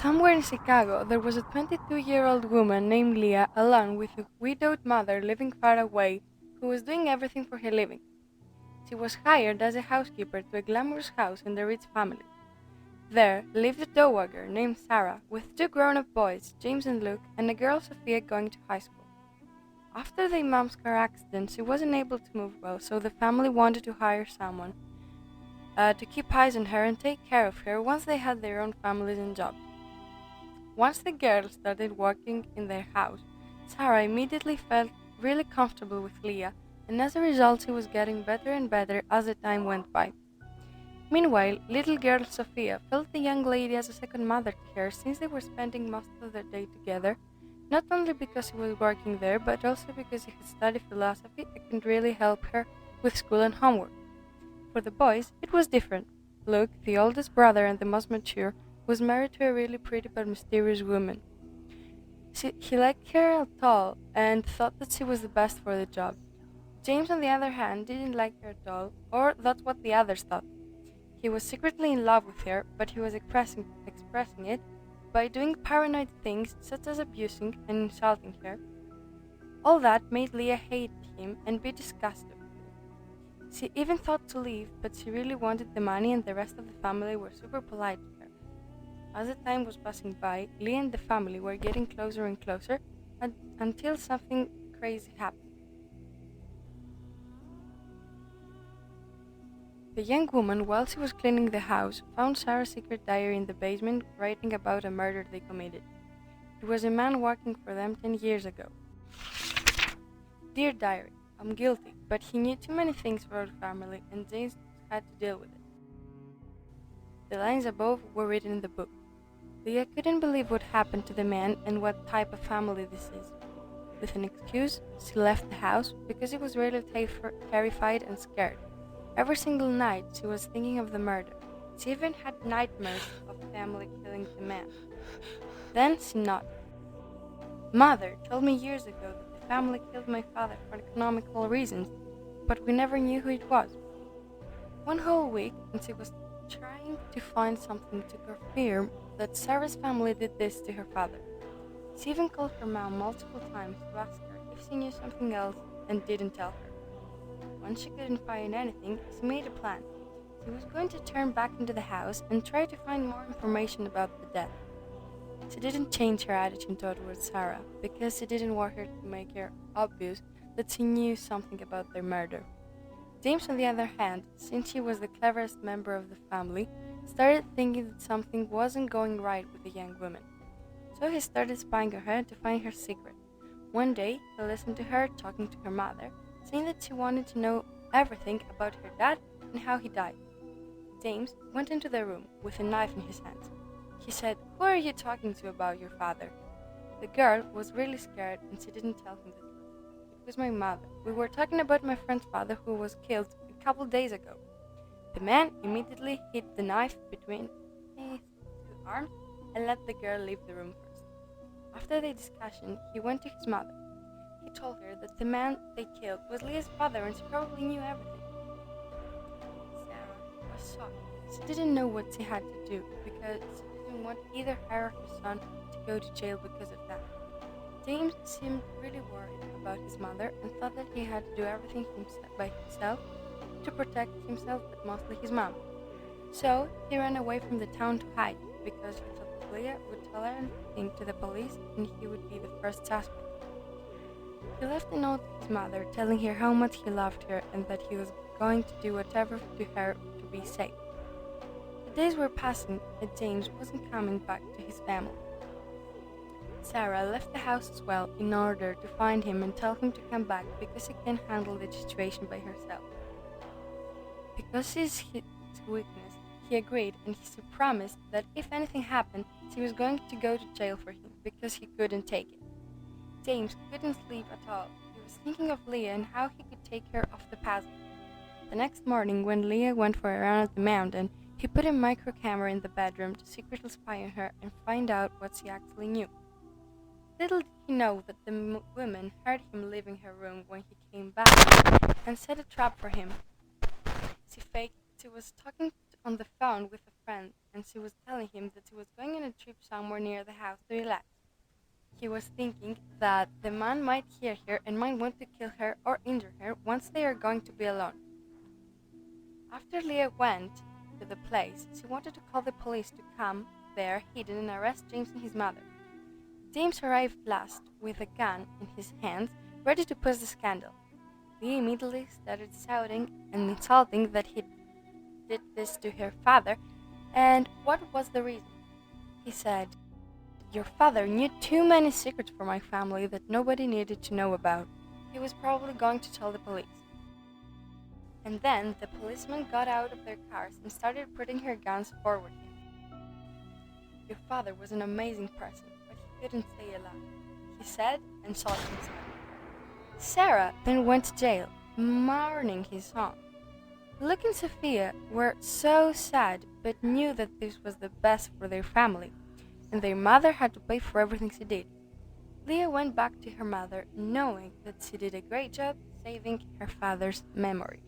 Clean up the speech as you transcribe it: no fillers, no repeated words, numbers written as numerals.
Somewhere in Chicago, there was a 22-year-old woman named Leah, alone with a widowed mother living far away, who was doing everything for her living. She was hired as a housekeeper to a glamorous house in the rich family. There lived a dowager named Sarah, with two grown-up boys, James and Luke, and a girl, Sophia, going to high school. After their mom's car accident, she wasn't able to move well, so the family wanted to hire someone to keep eyes on her and take care of her once they had their own families and jobs. Once the girls started working in their house, Sarah immediately felt really comfortable with Leah, and as a result, she was getting better and better as the time went by. Meanwhile, little girl Sophia felt the young lady as a second mother to her since they were spending most of their day together, not only because she was working there, but also because she had studied philosophy and could really help her with school and homework. For the boys, it was different. Luke, the oldest brother and the most mature, was married to a really pretty but mysterious woman. He liked her at all and thought that she was the best for the job. James, on the other hand, didn't like her at all, or that's what the others thought. He was secretly in love with her, but he was expressing it by doing paranoid things such as abusing and insulting her. All that made Leah hate him and be disgusted. She even thought to leave, but she really wanted the money and the rest of the family were super polite to her. As the time was passing by, Leah and the family were getting closer and closer until something crazy happened. The young woman, while she was cleaning the house, found Sarah's secret diary in the basement writing about a murder they committed. It was a man working for them 10 years ago. Dear diary, I'm guilty, but he knew too many things for our family and James had to deal with it. The lines above were written in the book. Leah couldn't believe what happened to the man and what type of family this is. With an excuse, she left the house because she was really terrified and scared. Every single night she was thinking of the murder. She even had nightmares of family killing the man. Then she nodded. Mother told me years ago that the family killed my father for economical reasons, but we never knew who it was. One whole week, and she was trying to find something to confirm that Sarah's family did this to her father. She even called her mom multiple times to ask her if she knew something else and didn't tell her. When she couldn't find anything, she made a plan. She was going to turn back into the house and try to find more information about the death. She didn't change her attitude towards Sarah because she didn't want her to make it obvious that she knew something about their murder. James, on the other hand, since he was the cleverest member of the family, started thinking that something wasn't going right with the young woman. So he started spying on her to find her secret. One day, he listened to her talking to her mother, saying that she wanted to know everything about her dad and how he died. James went into the room with a knife in his hands. He said, "Who are you talking to about your father?" The girl was really scared and she didn't tell him the truth. "It was my mother. We were talking about my friend's father who was killed a couple days ago." The man immediately hid the knife between his two arms and let the girl leave the room first. After the discussion, he went to his mother. He told her that the man they killed was Leah's father and she probably knew everything. Sarah was shocked. She didn't know what she had to do because she didn't want either her or her son to go to jail because of that. James seemed really worried about his mother and thought that he had to do everything by himself to protect himself, but mostly his mom. So he ran away from the town to hide because he thought that Leah would tell everything to the police and he would be the first suspect. He left a note to his mother telling her how much he loved her and that he was going to do whatever to her to be safe. The days were passing and James wasn't coming back to his family. Sarah left the house as well in order to find him and tell him to come back because she can't handle the situation by herself. Because she's his weakness, he agreed and he promised that if anything happened, she was going to go to jail for him because he couldn't take it. James couldn't sleep at all. He was thinking of Leah and how he could take her off the puzzle. The next morning, when Leah went for a run at the mountain, he put a micro camera in the bedroom to secretly spy on her and find out what she actually knew. Little did he know that the woman heard him leaving her room when he came back and set a trap for him. She faked she was talking on the phone with a friend, and she was telling him that she was going on a trip somewhere near the house to relax. He was thinking that the man might hear her and might want to kill her or injure her once they are going to be alone. After Leah went to the place, she wanted to call the police to come there hidden and arrest James and his mother. James arrived last with a gun in his hands, ready to push the scandal. Leah immediately started shouting and insulting that he did this to her father, and what was the reason? He said, "Your father knew too many secrets for my family that nobody needed to know about. He was probably going to tell the police." And then the policemen got out of their cars and started putting their guns forward him. "Your father was an amazing person, but he couldn't stay alive," he said, and shot himself. Sarah then went to jail, mourning his son. Luke and Sophia were so sad, but knew that this was the best for their family, and their mother had to pay for everything she did. Leah went back to her mother, knowing that she did a great job saving her father's memory.